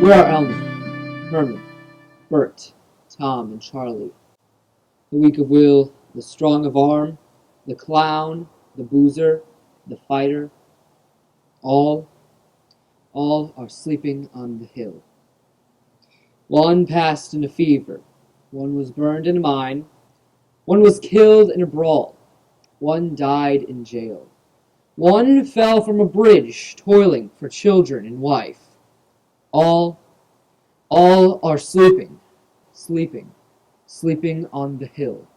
Where are Elmer, Herman, Bert, Tom, and Charlie? The weak of will, the strong of arm, the clown, the boozer, the fighter, all are sleeping on the hill. One passed in a fever, one was burned in a mine, one was killed in a brawl, one died in jail, one fell from a bridge, toiling for children and wife. All are sleeping on the hill.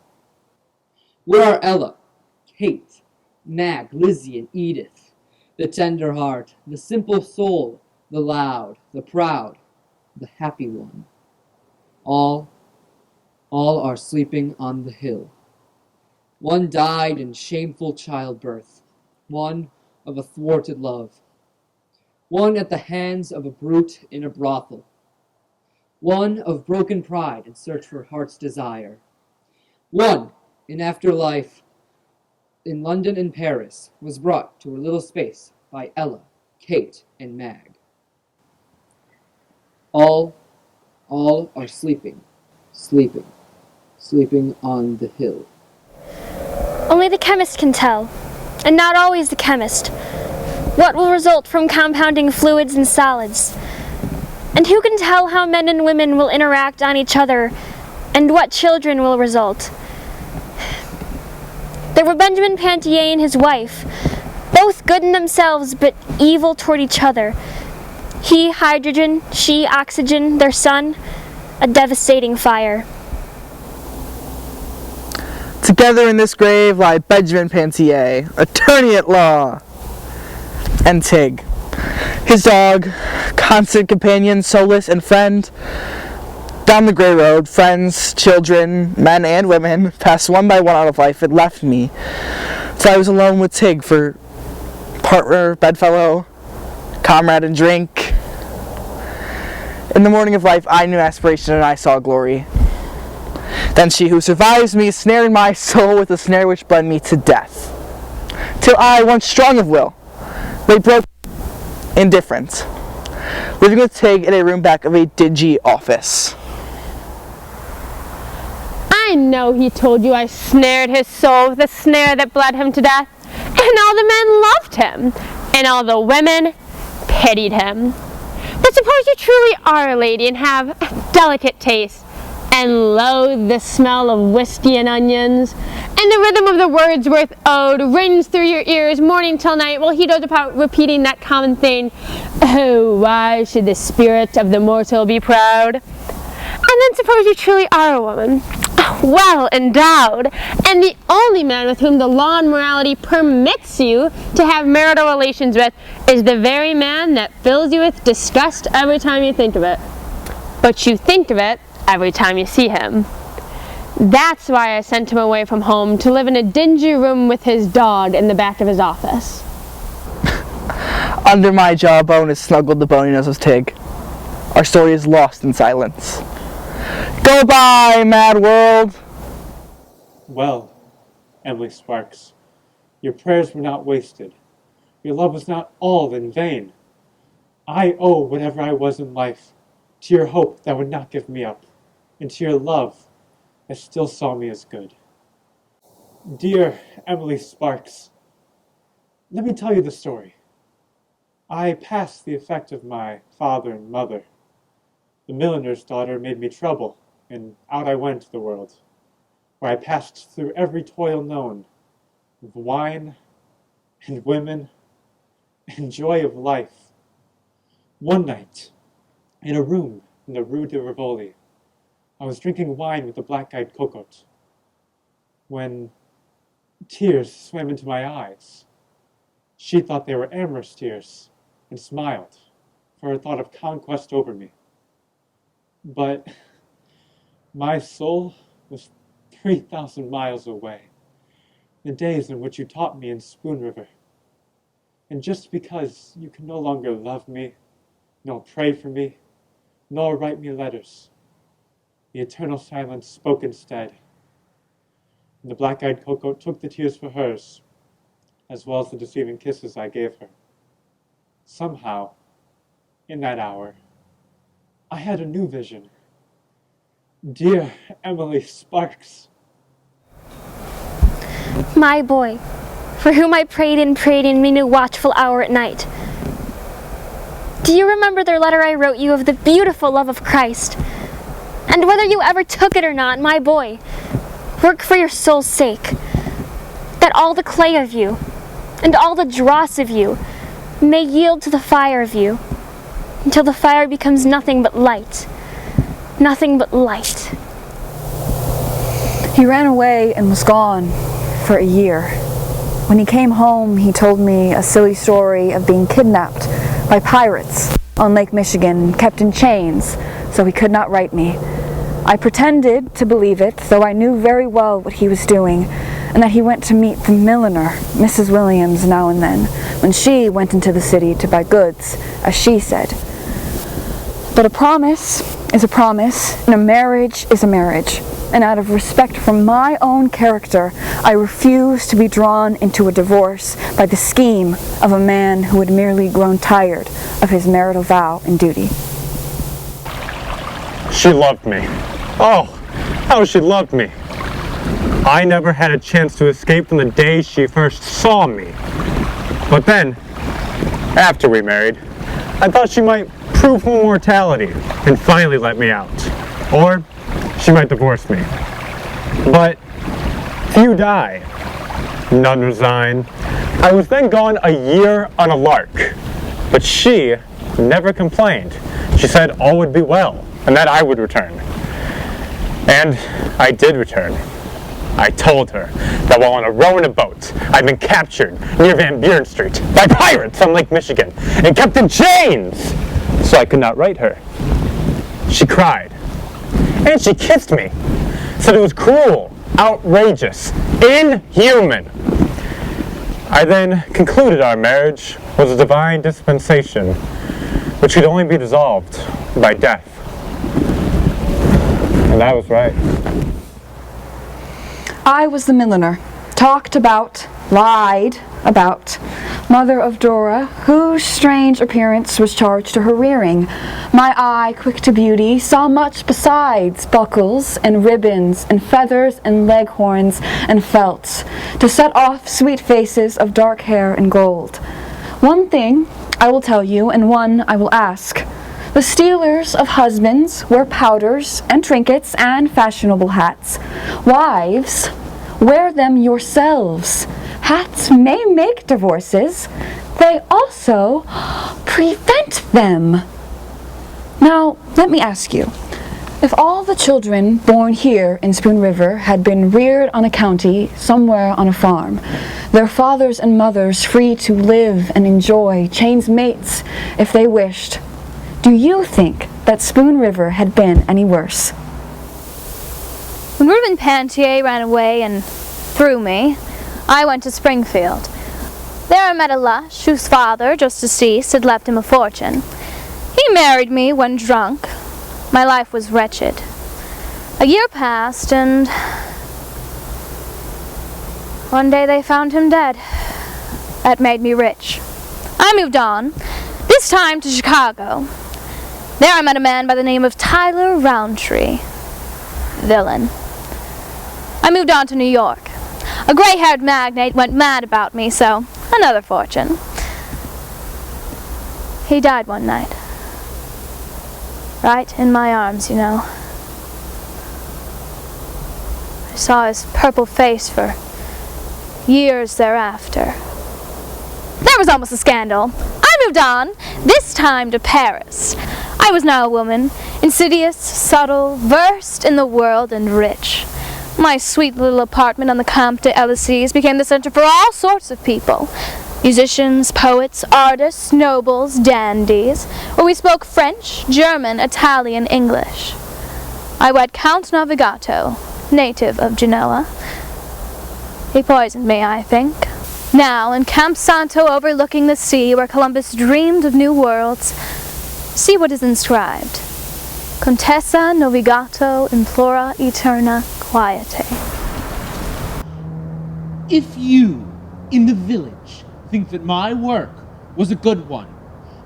Where are Ella, Kate, Mag, Lizzie, and Edith? The tender heart, the simple soul, the loud, the proud, the happy one. All are sleeping on the hill. One died in shameful childbirth, one of a thwarted love, one at the hands of a brute in a brothel, one of broken pride in search for heart's desire, one in afterlife in London and Paris was brought to a little space by Ella, Kate, and Mag. All are sleeping on the hill. Only the chemist can tell, and not always the chemist, what will result from compounding fluids and solids. And who can tell how men and women will interact on each other, and what children will result? There were Benjamin Pantier and his wife, both good in themselves but evil toward each other. He hydrogen, she oxygen, their son, a devastating fire. Together in this grave lie Benjamin Pantier, attorney at law, and Tig, his dog, constant companion, solace, and friend. Down the gray road, friends, children, men and women passed one by one out of life and left me, for I was alone with Tig for partner, bedfellow, comrade and drink. In the morning of life I knew aspiration and I saw glory. Then she who survives me snared my soul with a snare which bled me to death, till I, once strong of will, lay broken, indifferent, living with Tig in a room back of a dingy office. I know he told you I snared his soul with a snare that bled him to death, and all the men loved him, and all the women pitied him. But suppose you truly are a lady and have a delicate taste, and loathe the smell of whiskey and onions, and the rhythm of the Wordsworth ode rings through your ears morning till night while he goes about repeating that common thing, "Oh, why should the spirit of the mortal be proud?" And then suppose you truly are a woman, well endowed, and the only man with whom the law and morality permits you to have marital relations with is the very man that fills you with disgust every time you think of it. But you think of it every time you see him. That's why I sent him away from home to live in a dingy room with his dog in the back of his office. Under my jawbone is snuggled the bony nose of Tig. Our story is lost in silence. Go by, mad world! Well, Emily Sparks, your prayers were not wasted. Your love was not all in vain. I owe whatever I was in life to your hope that would not give me up, and to your love that still saw me as good. Dear Emily Sparks, let me tell you the story. I passed the effect of my father and mother. The milliner's daughter made me trouble, and out I went to the world, where I passed through every toil known, of wine and women and joy of life. One night, in a room in the Rue de Rivoli, I was drinking wine with the black-eyed cocotte, when tears swam into my eyes. She thought they were amorous tears, and smiled, for her thought of conquest over me. But my soul was 3,000 miles away, the days in which you taught me in Spoon River. And just because you can no longer love me, nor pray for me, nor write me letters, the eternal silence spoke instead. And the black-eyed cocotte took the tears for hers, as well as the deceiving kisses I gave her. Somehow, in that hour, I had a new vision. Dear Emily Sparks. My boy, for whom I prayed in many a watchful hour at night. Do you remember the letter I wrote you of the beautiful love of Christ? And whether you ever took it or not, my boy, work for your soul's sake, that all the clay of you, and all the dross of you, may yield to the fire of you, until the fire becomes nothing but light. Nothing but light. He ran away and was gone for a year. When he came home, he told me a silly story of being kidnapped by pirates on Lake Michigan and kept in chains so he could not write me. I pretended to believe it, though I knew very well what he was doing, and that he went to meet the milliner, Mrs. Williams, now and then, when she went into the city to buy goods, as she said. But a promise is a promise, and a marriage is a marriage. And out of respect for my own character, I refuse to be drawn into a divorce by the scheme of a man who had merely grown tired of his marital vow and duty. She loved me. Oh, how she loved me. I never had a chance to escape from the day she first saw me. But then, after we married, I thought she might prove her mortality and finally let me out. Or she might divorce me. But few die. None resign. I was then gone a year on a lark. But she never complained. She said all would be well, and that I would return. And I did return. I told her that while on a row in a boat, I'd been captured near Van Buren Street by pirates on Lake Michigan and kept in chains, so I could not write her. She cried. And she kissed me. Said it was cruel, outrageous, inhuman. I then concluded our marriage was a divine dispensation, which could only be dissolved by death. And I was right. I was the milliner, talked about, lied about, mother of Dora, whose strange appearance was charged to her rearing. My eye, quick to beauty, saw much besides buckles and ribbons and feathers and leghorns and felts, to set off sweet faces of dark hair and gold. One thing I will tell you, and one I will ask. The stealers of husbands wear powders and trinkets and fashionable hats. Wives, wear them yourselves. Hats may make divorces. They also prevent them. Now, let me ask you, if all the children born here in Spoon River had been reared on a county somewhere on a farm, their fathers and mothers free to live and enjoy, change mates if they wished, do you think that Spoon River had been any worse? When Reuben Pantier ran away and threw me, I went to Springfield. There I met a lush whose father, just deceased, had left him a fortune. He married me when drunk. My life was wretched. A year passed, and one day they found him dead. That made me rich. I moved on, this time to Chicago. There I met a man by the name of Tyler Roundtree. Villain. I moved on to New York. A gray-haired magnate went mad about me, so another fortune. He died one night. Right in my arms, you know. I saw his purple face for years thereafter. That was almost a scandal. I moved on, this time to Paris. I was now a woman, insidious, subtle, versed in the world, and rich. My sweet little apartment on the Camp de LWCs became the center for all sorts of people. Musicians, poets, artists, nobles, dandies, where we spoke French, German, Italian, English. I wed Count Navigato, native of Genoa. He poisoned me, I think. Now, in Camp Santo overlooking the sea where Columbus dreamed of new worlds, see what is inscribed. Contessa Navigato implora eterna quiete. If you, in the village, think that my work was a good one,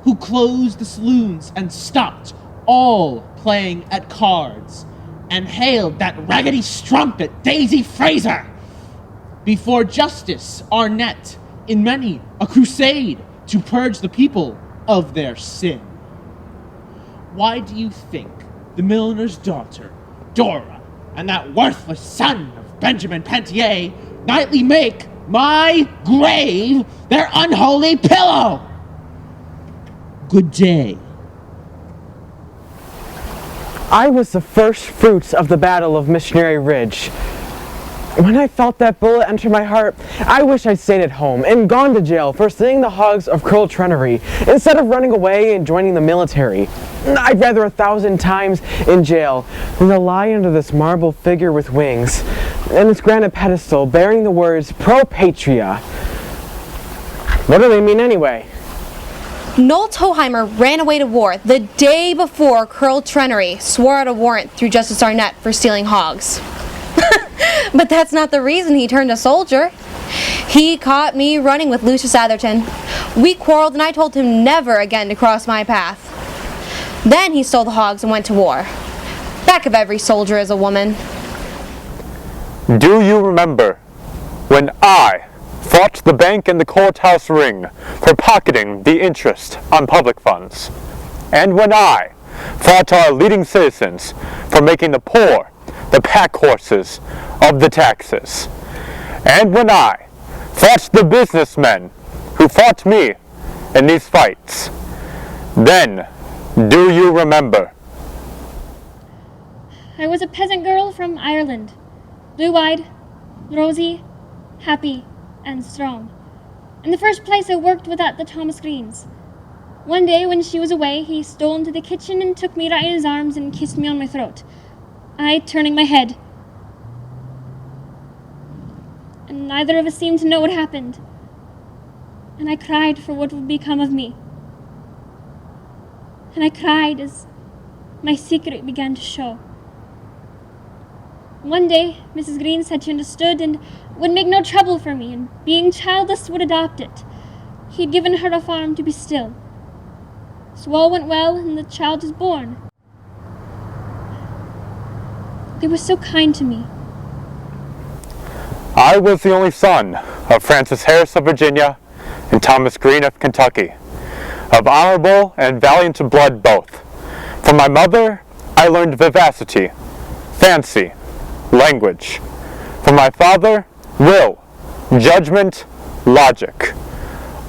who closed the saloons and stopped all playing at cards, and hailed that raggedy strumpet, Daisy Fraser. Before Justice Arnett, in many a crusade to purge the people of their sin. Why do you think the milliner's daughter, Dora, and that worthless son of Benjamin Pentier nightly make my grave their unholy pillow? Good day. I was the first fruits of the Battle of Missionary Ridge. When I felt that bullet enter my heart, I wish I'd stayed at home and gone to jail for slaying the hogs of Curl Trenery instead of running away and joining the military. I'd rather 1,000 times in jail than to lie under this marble figure with wings and its granite pedestal bearing the words Pro Patria. What do they mean anyway? Noel Toheimer ran away to war the day before Curl Trenery swore out a warrant through Justice Arnett for stealing hogs. But that's not the reason he turned a soldier. He caught me running with Lucius Atherton. We quarreled and I told him never again to cross my path. Then he stole the hogs and went to war. Back of every soldier is a woman. Do you remember when I fought the bank and the courthouse ring for pocketing the interest on public funds? And when I fought our leading citizens for making the poor the pack horses of the taxes? And when I fought the businessmen who fought me in these fights? Then do you remember? I was a peasant girl from Ireland, blue-eyed, rosy, happy, and strong. In the first place I worked with at the Thomas Green's. One day when she was away, he stole into the kitchen and took me right in his arms and kissed me on my throat, I turning my head. And neither of us seemed to know what happened. And I cried for what would become of me. And I cried as my secret began to show. One day, Mrs. Green said she understood and would make no trouble for me, and being childless would adopt it. He'd given her a farm to be still. So all went well, and the child was born. They were so kind to me. I was the only son of Francis Harris of Virginia and Thomas Green of Kentucky, of honorable and valiant blood both. From my mother I learned vivacity, fancy, language. From my father, will, judgment, logic.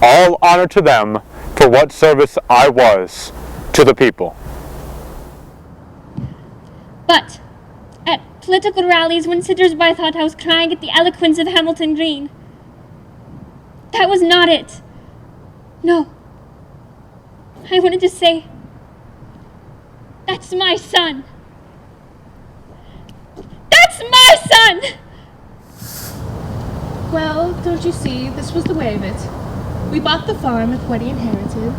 All honor to them for what service I was to the people. But at political rallies, when sitters-by thought I was crying at the eloquence of Hamilton Green, that was not it. No. I wanted to say, that's my son. That's my son! Well, don't you see, this was the way of it. We bought the farm with what he inherited,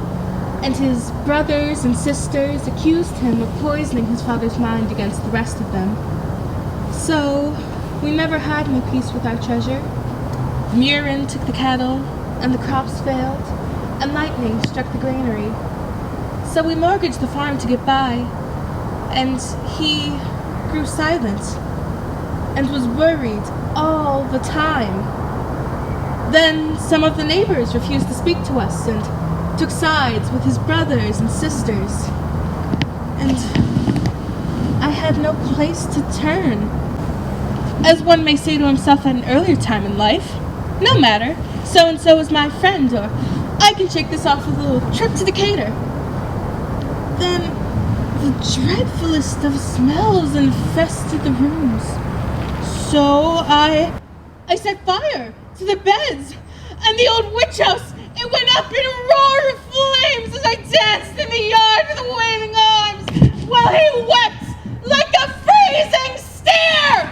and his brothers and sisters accused him of poisoning his father's mind against the rest of them. So, we never had any peace with our treasure. Murin took the cattle, and the crops failed, and lightning struck the granary. So we mortgaged the farm to get by, and he grew silent, and was worried all the time. Then some of the neighbors refused to speak to us and took sides with his brothers and sisters. And I had no place to turn. As one may say to himself at an earlier time in life, no matter, so-and-so is my friend, or I can shake this off with a little trip to Decatur. Then the dreadfulest of smells infested the rooms. So I set fire to the beds, and the old witch house, it went up in a roar of flames as I danced in the yard with the waving arms, while he wept like a freezing steer!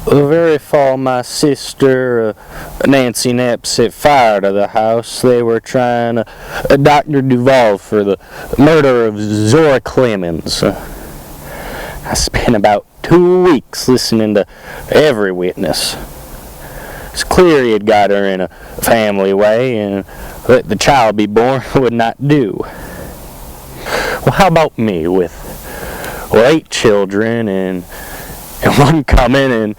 The very fall my sister, Nancy Knapp, set fire to the house, they were trying Dr. Duval for the murder of Zora Clemens. I spent about 2 weeks listening to every witness. It's clear he had got her in a family way, and let the child be born would not do. Well, how about me with 8 children and one coming and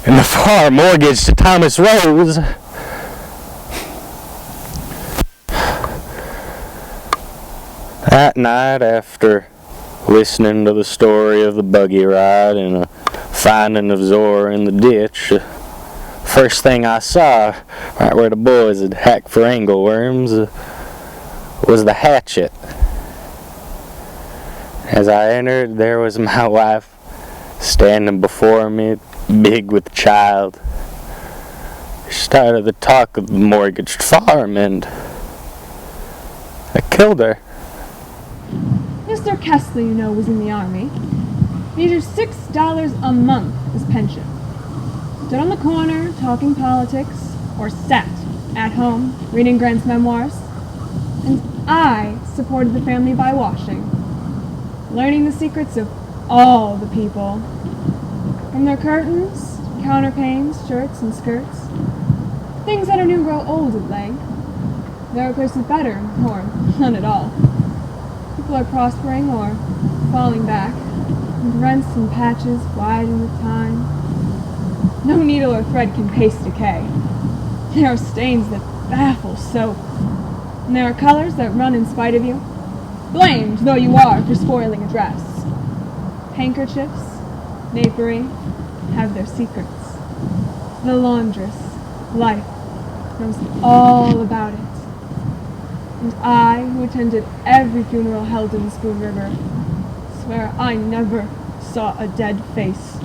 the farm mortgaged to Thomas Rose? That night, after listening to the story of the buggy ride and the finding of Zora in the ditch, the first thing I saw, right where the boys had hacked for angleworms, was the hatchet. As I entered, there was my wife standing before me, big with child. She started to talk of the mortgaged farm, and I killed her. Mr. Kessler, you know, was in the army. He drew $6 a month as pension. Stood on the corner talking politics, or sat at home reading Grant's memoirs. And I supported the family by washing, learning the secrets of all the people. From their curtains, counterpanes, shirts, and skirts. Things that are new grow old of late. There are places better, or none at all. People are prospering or falling back, with rents and patches widen with time. No needle or thread can paste decay. There are stains that baffle soap, and there are colors that run in spite of you, blamed though you are for spoiling a dress. Handkerchiefs, napery, have their secrets. The laundress, life, knows all about it. And I, who attended every funeral held in the Spoon River, swear I never saw a dead face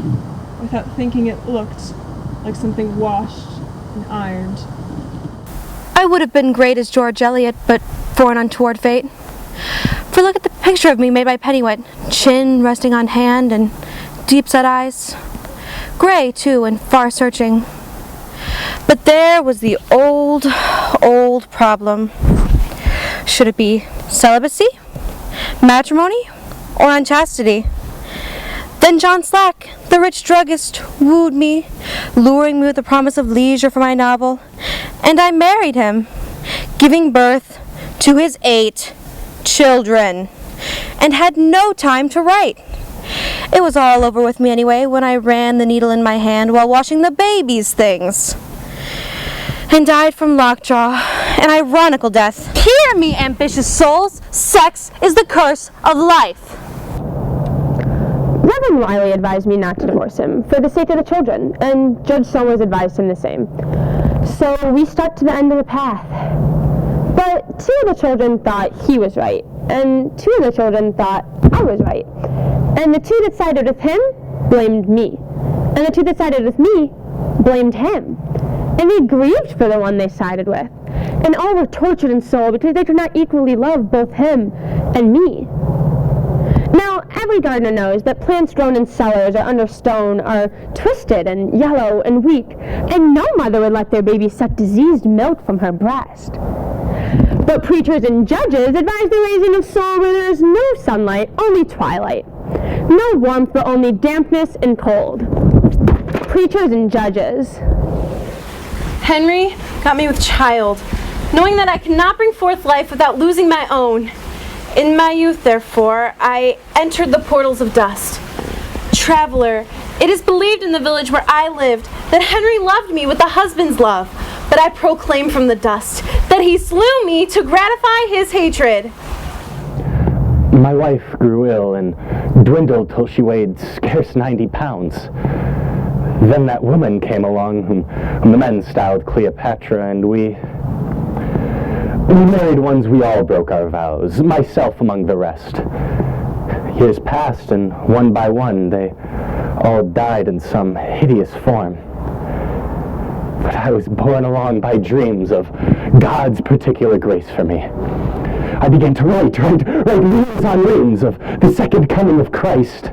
without thinking it looked like something washed and ironed. I would have been great as George Eliot, but for an untoward fate. For look at the picture of me made by Pennywet, chin resting on hand and deep-set eyes. Gray, too, and far-searching. But there was the old problem. Should it be celibacy, matrimony, or unchastity? Then John Slack, the rich druggist, wooed me, luring me with the promise of leisure for my novel, and I married him, giving birth to his 8 children, and had no time to write. It was all over with me anyway when I ran the needle in my hand while washing the baby's things, and died from lockjaw, an ironical death. Hear me, ambitious souls! Sex is the curse of life! Reverend Wiley advised me not to divorce him for the sake of the children, and Judge Somers advised him the same. So we stuck to the end of the path. But 2 of the children thought he was right, and 2 of the children thought I was right. And the 2 that sided with him blamed me, and the 2 that sided with me blamed him. And they grieved for the one they sided with, and all were tortured in soul because they could not equally love both him and me. Now, every gardener knows that plants grown in cellars or under stone are twisted and yellow and weak, and no mother would let their baby suck diseased milk from her breast. But preachers and judges advise the raising of soul where there is no sunlight, only twilight. No warmth, but only dampness and cold. Preachers and judges. Henry got me with child, knowing that I cannot bring forth life without losing my own. In my youth, therefore, I entered the portals of dust. Traveler, it is believed in the village where I lived that Henry loved me with a husband's love, but I proclaim from the dust that he slew me to gratify his hatred. My wife grew ill and dwindled till she weighed scarce 90 pounds. Then that woman came along whom the men styled Cleopatra, and we married ones. We all broke our vows, myself among the rest. Years passed, and one by one they all died in some hideous form. But I was borne along by dreams of God's particular grace for me. I began to write reams on reams of the second coming of Christ.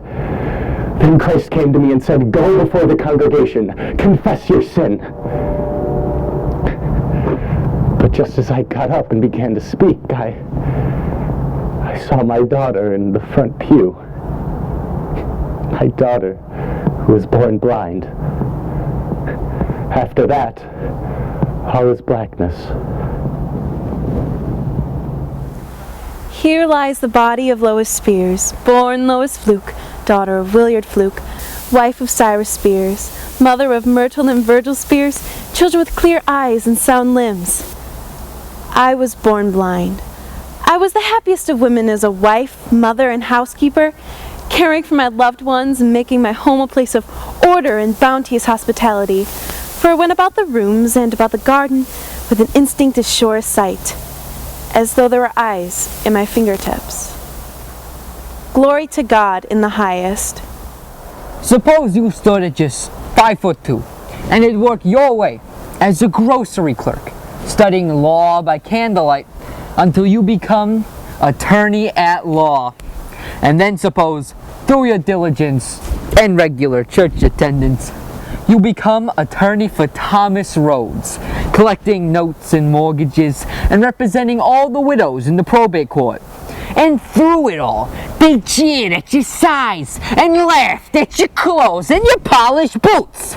Then Christ came to me and said, "Go before the congregation, confess your sin." But just as I got up and began to speak, I saw my daughter in the front pew. My daughter who was born blind. After that, all is blackness. Here lies the body of Lois Spears, born Lois Fluke, daughter of Willard Fluke, wife of Cyrus Spears, mother of Myrtle and Virgil Spears, children with clear eyes and sound limbs. I was born blind. I was the happiest of women as a wife, mother, and housekeeper, caring for my loved ones and making my home a place of order and bounteous hospitality, for I went about the rooms and about the garden with an instinct as sure as sight, as though there were eyes in my fingertips. Glory to God in the highest. Suppose you stood at just 5'2", and had worked your way as a grocery clerk, studying law by candlelight until you become attorney at law. And then suppose, through your diligence and regular church attendance, you become attorney for Thomas Rhodes, collecting notes and mortgages and representing all the widows in the probate court. And through it all, they jeered at your size and laughed at your clothes and your polished boots.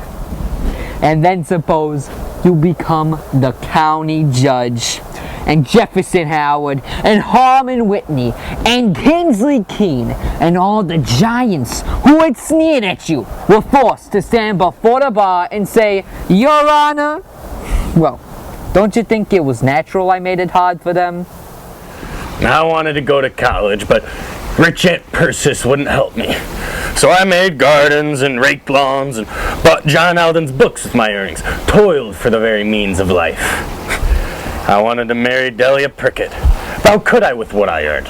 And then suppose you become the county judge, and Jefferson Howard and Harmon Whitney and Kingsley Keene and all the giants who had sneered at you were forced to stand before the bar and say, "Your Honor." Well, don't you think it was natural I made it hard for them? I wanted to go to college, but rich Aunt Persis wouldn't help me. So I made gardens and raked lawns and bought John Alden's books with my earnings, toiled for the very means of life. I wanted to marry Delia Prickett. How could I with what I earned?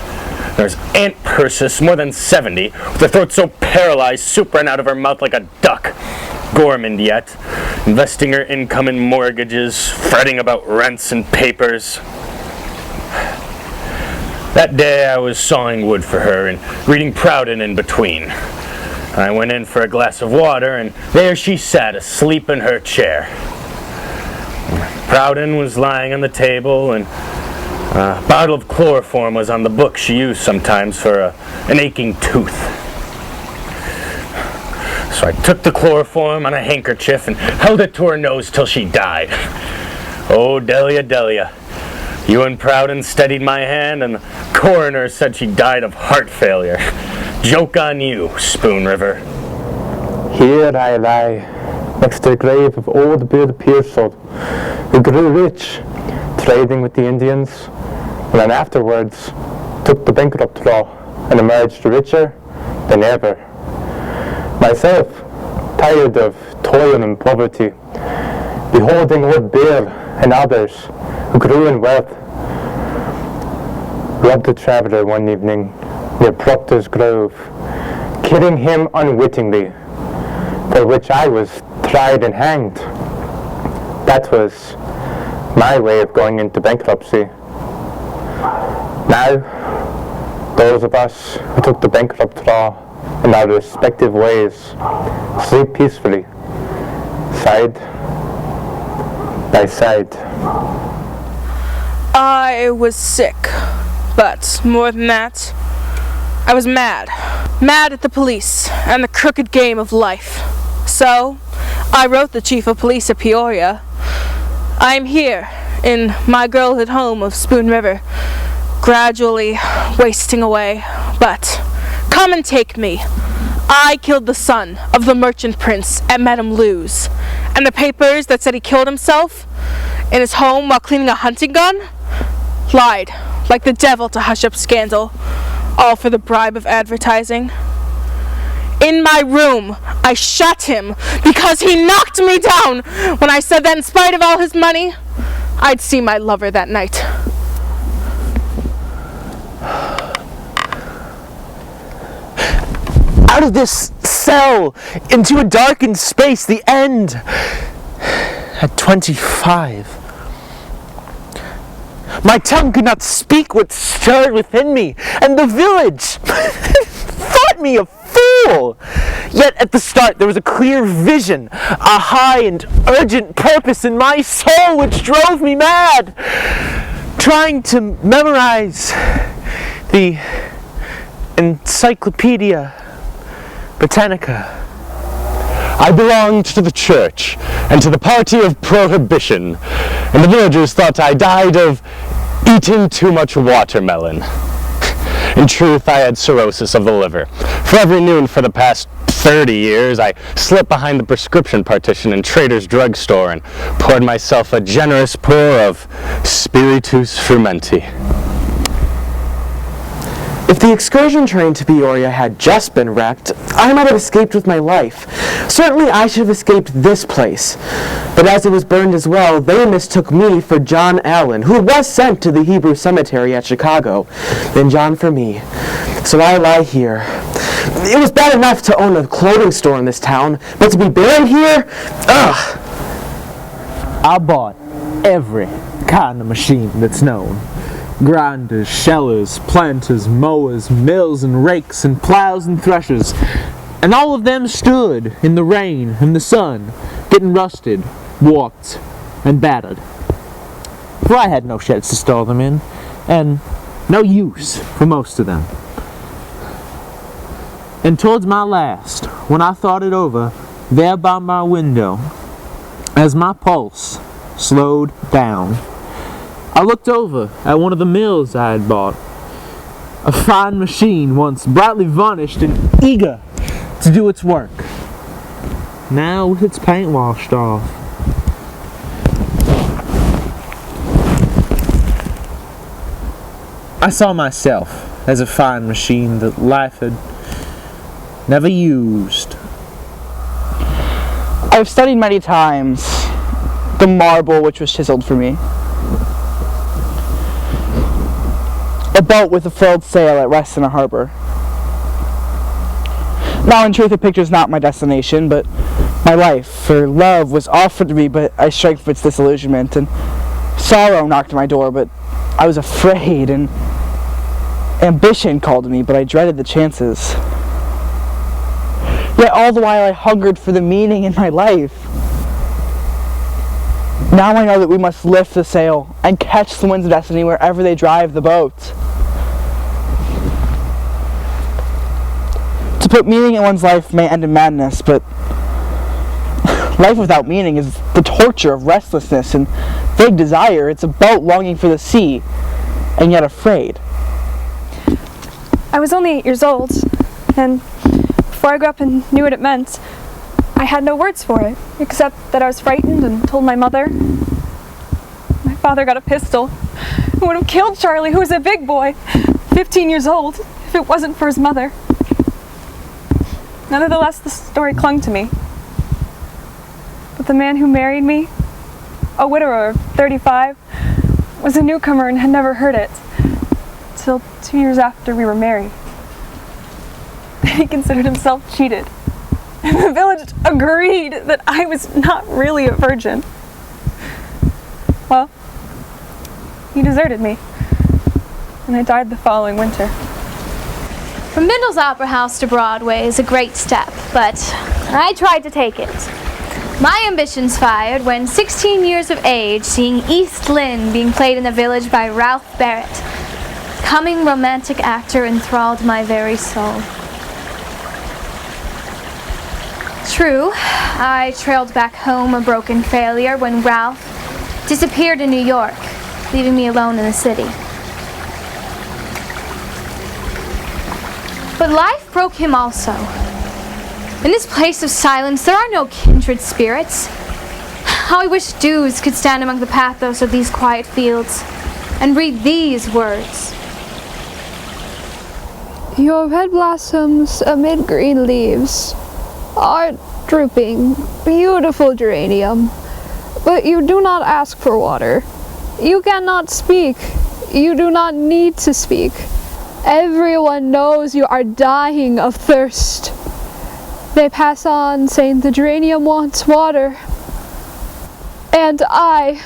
There's Aunt Persis, more than 70, with her throat so paralyzed, soup ran out of her mouth like a duck. Gormand yet, investing her income in mortgages, fretting about rents and papers. That day I was sawing wood for her and reading Proudhon in between. I went in for a glass of water, and there she sat asleep in her chair. Proudhon was lying on the table, and a bottle of chloroform was on the book she used sometimes for an aching tooth. So I took the chloroform on a handkerchief and held it to her nose till she died. Oh, Delia, Delia. You and Proudhon steadied my hand, and the coroner said she died of heart failure. Joke on you, Spoon River. Here I lie, next to the grave of old Bill Pearsall, who grew rich, trading with the Indians, and then afterwards took the bankrupt law and emerged richer than ever. Myself, tired of toil and poverty, beholding old Bill and others who grew in wealth, robbed a traveller one evening near Proctor's Grove, killing him unwittingly, for which I was tried and hanged. That was my way of going into bankruptcy. Now, those of us who took the bankrupt law in our respective ways sleep peacefully, side by side. I was sick, but more than that, I was mad. Mad at the police and the crooked game of life. So, I wrote the chief of police at Peoria. I am here, in my girlhood home of Spoon River, gradually wasting away, but come and take me. I killed the son of the merchant prince at Madame Lou's, and the papers that said he killed himself in his home while cleaning a hunting gun lied like the devil to hush up scandal, all for the bribe of advertising. In my room, I shot him because he knocked me down when I said that in spite of all his money, I'd see my lover that night. Out of this cell, into a darkened space, the end, at 25. My tongue could not speak what stirred within me, and the village thought me a fool. Yet at the start there was a clear vision, a high and urgent purpose in my soul which drove me mad. Trying to memorize the Encyclopedia Britannica. I belonged to the church and to the party of prohibition, and the villagers thought I died of eating too much watermelon. In truth, I had cirrhosis of the liver. For every noon for the past 30 years, I slipped behind the prescription partition in Trader's drugstore and poured myself a generous pour of spiritus frumenti. If the excursion train to Peoria had just been wrecked, I might have escaped with my life. Certainly I should have escaped this place. But as it was burned as well, they mistook me for John Allen, who was sent to the Hebrew cemetery at Chicago, and John for me. So I lie here. It was bad enough to own a clothing store in this town, but to be buried here? Ugh! I bought every kind of machine that's known. Grinders, shellers, planters, mowers, mills and rakes and plows and threshers. And all of them stood in the rain and the sun, getting rusted, warped, and battered. For I had no sheds to store them in, and no use for most of them. And towards my last, when I thought it over, there by my window, as my pulse slowed down, I looked over at one of the mills I had bought. A fine machine, once brightly varnished and eager to do its work. Now with its paint washed off. I saw myself as a fine machine that life had never used. I've studied many times the marble which was chiseled for me. A boat with a furled sail at rest in a harbor. Now in truth the picture's not my destination, but my life, for love was offered to me, but I shrank from its disillusionment, and sorrow knocked at my door, but I was afraid, and ambition called to me, but I dreaded the chances. Yet all the while I hungered for the meaning in my life. Now I know that we must lift the sail and catch the winds of destiny wherever they drive the boat. To put meaning in one's life may end in madness, but life without meaning is the torture of restlessness and vague desire. It's a boat longing for the sea, and yet afraid. I was only 8 years old, and before I grew up and knew what it meant, I had no words for it, except that I was frightened and told my mother. My father got a pistol and would have killed Charlie, who was a big boy, 15 years old, if it wasn't for his mother. Nevertheless, the story clung to me. But the man who married me, a widower of 35, was a newcomer and had never heard it, till 2 years after we were married. He considered himself cheated, and the village agreed that I was not really a virgin. Well, he deserted me, and I died the following winter. From Bindle's Opera House to Broadway is a great step, but I tried to take it. My ambitions fired when 16 years of age, seeing East Lynne being played in the village by Ralph Barrett. Coming romantic actor enthralled my very soul. True, I trailed back home a broken failure when Ralph disappeared in New York, leaving me alone in the city. But life broke him also. In this place of silence, there are no kindred spirits. How I wish dews could stand among the pathos of these quiet fields and read these words. Your red blossoms amid green leaves are drooping, beautiful geranium, but you do not ask for water. You cannot speak. You do not need to speak. Everyone knows you are dying of thirst. They pass on saying the geranium wants water. And I,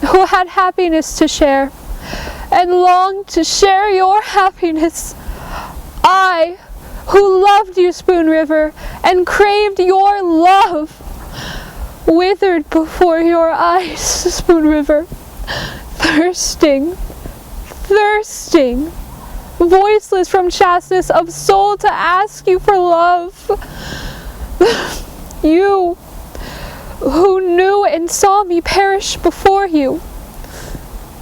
who had happiness to share, and longed to share your happiness, I, who loved you, Spoon River, and craved your love, withered before your eyes, Spoon River, thirsting, voiceless from chasteness of soul to ask you for love. You, who knew and saw me perish before you,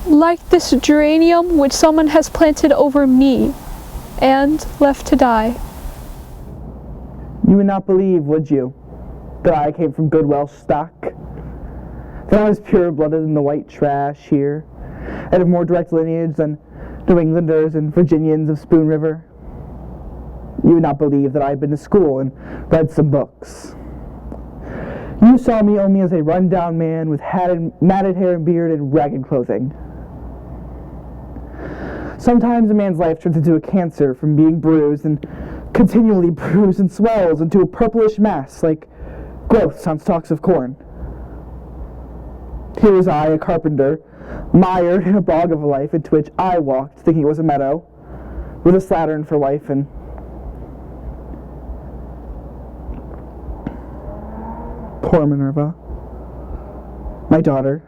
like this geranium which someone has planted over me and left to die. You would not believe, would you, that I came from good Welsh stock? That I was pure-blooded in the white trash here, and of more direct lineage than New Englanders and Virginians of Spoon River? You would not believe that I had been to school and read some books. You saw me only as a run-down man with matted hair and beard and ragged clothing. Sometimes a man's life turns into a cancer from being bruised and continually bruised and swells into a purplish mass like growths on stalks of corn. Here was I, a carpenter, mired in a bog of a life into which I walked, thinking it was a meadow, with a slattern for wife and poor Minerva, my daughter,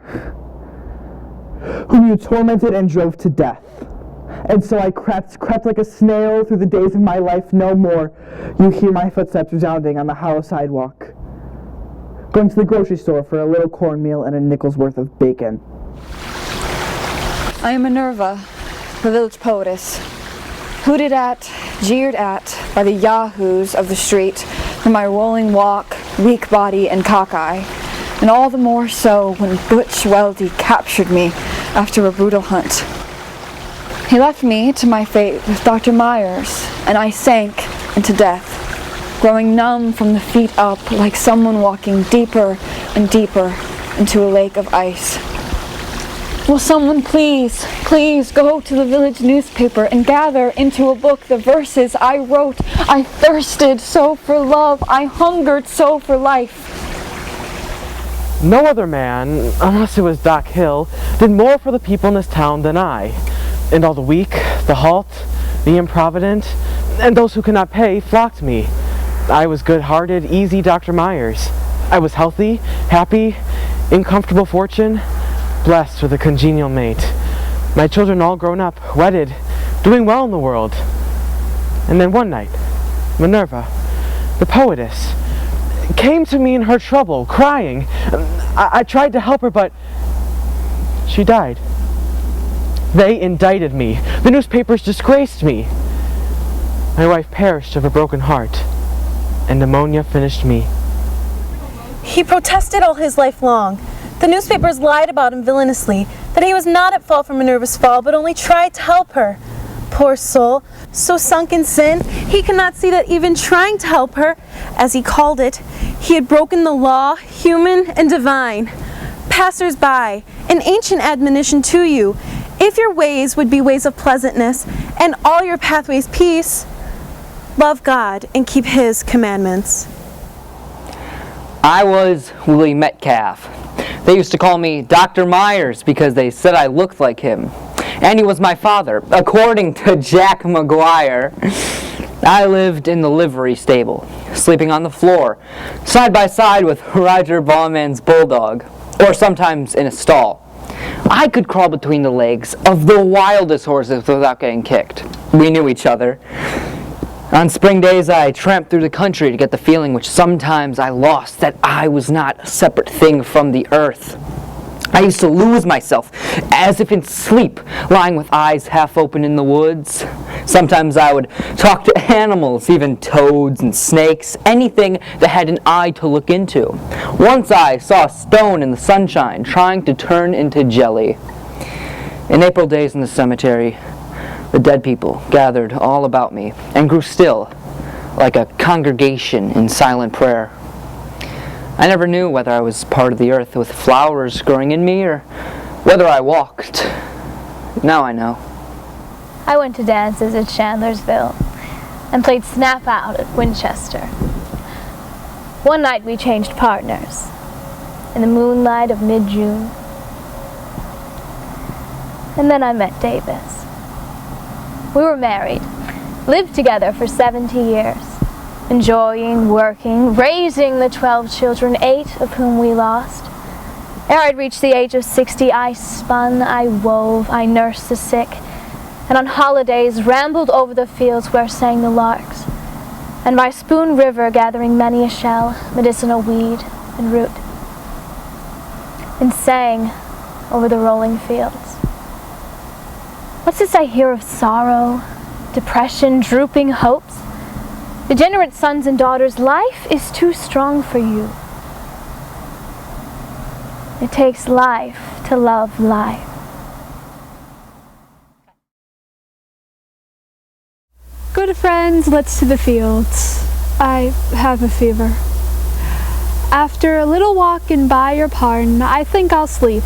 whom you tormented and drove to death. And so I crept like a snail through the days of my life no more. You hear my footsteps resounding on the hollow sidewalk, going to the grocery store for a little cornmeal and a nickel's worth of bacon. I am Minerva, the village poetess, hooted at, jeered at by the yahoos of the street for my rolling walk, weak body, and cockeye, and all the more so when Butch Weldy captured me after a brutal hunt. He left me to my fate with Dr. Myers, and I sank into death, growing numb from the feet up like someone walking deeper and deeper into a lake of ice. Will someone please go to the village newspaper and gather into a book the verses I wrote? I thirsted so for love, I hungered so for life. No other man, unless it was Doc Hill, did more for the people in this town than I. And all the weak, the halt, the improvident, and those who could not pay flocked me. I was good-hearted, easy Dr. Myers. I was healthy, happy, in comfortable fortune, blessed with a congenial mate. My children all grown up, wedded, doing well in the world. And then one night, Minerva, the poetess, came to me in her trouble, crying. I tried to help her, but she died. They indicted me. The newspapers disgraced me. My wife perished of a broken heart, and pneumonia finished me. He protested all his life long. The newspapers lied about him villainously, that he was not at fault for Minerva's fall, but only tried to help her. Poor soul, so sunk in sin, he could not see that even trying to help her, as he called it, he had broken the law, human and divine. Passers-by, an ancient admonition to you, if your ways would be ways of pleasantness, and all your pathways peace, love God and keep His commandments. I was Willie Metcalf. They used to call me Dr. Myers because they said I looked like him. And he was my father, according to Jack McGuire. I lived in the livery stable, sleeping on the floor, side by side with Roger Bauman's bulldog, or sometimes in a stall. I could crawl between the legs of the wildest horses without getting kicked. We knew each other. On spring days, I tramped through the country to get the feeling which sometimes I lost, that I was not a separate thing from the earth. I used to lose myself, as if in sleep, lying with eyes half open in the woods. Sometimes I would talk to animals, even toads and snakes, anything that had an eye to look into. Once I saw a stone in the sunshine trying to turn into jelly. In April days in the cemetery, the dead people gathered all about me and grew still, like a congregation in silent prayer. I never knew whether I was part of the earth with flowers growing in me or whether I walked. Now I know. I went to dances at Chandlersville and played Snap Out at Winchester. One night we changed partners in the moonlight of mid-June. And then I met Davis. We were married, lived together for 70 years. Enjoying, working, raising the 12 children, 8 of whom we lost. Ere I'd reached the age of 60, I spun, I wove, I nursed the sick, and on holidays rambled over the fields where sang the larks. and by Spoon River gathering many a shell, medicinal weed and root, and sang over the rolling fields. What's this I hear of sorrow, depression, drooping hopes? Degenerate sons and daughters, life is too strong for you. It takes life to love life. Good friends, let's to the fields. I have a fever. After a little walking by your pardon, I think I'll sleep.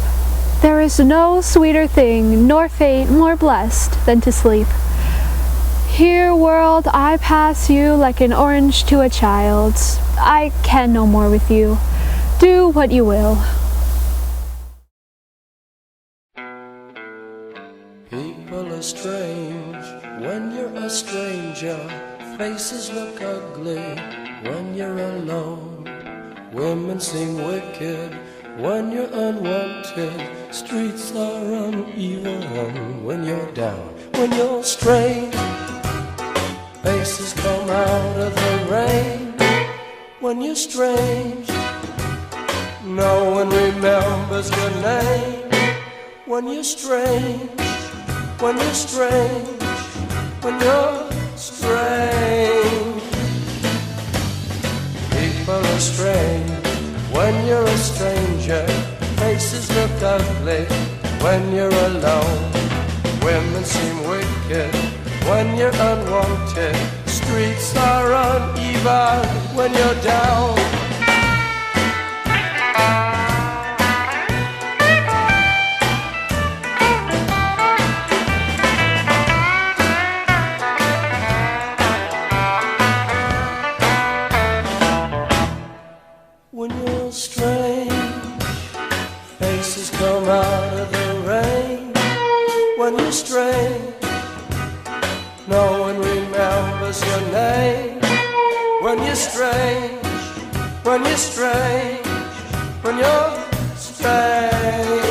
There is no sweeter thing, nor fate more blessed, than to sleep. Here, world, I pass you like an orange to a child. I can no more with you. Do what you will. People are strange when you're a stranger. Faces look ugly when you're alone. Women seem wicked when you're unwanted. Streets are uneven when you're down. When you're strange, faces come out of the rain. When you're strange, no one remembers your name. When you're strange, when you're strange, when you're strange. People are strange when you're a stranger. Faces look ugly when you're alone. Women seem wicked when you're unwanted. Streets are uneven when you're down. When you're strange, faces come out of the rain. When you're strange, no one remembers your name. When you're strange, when you're strange, when you're strange.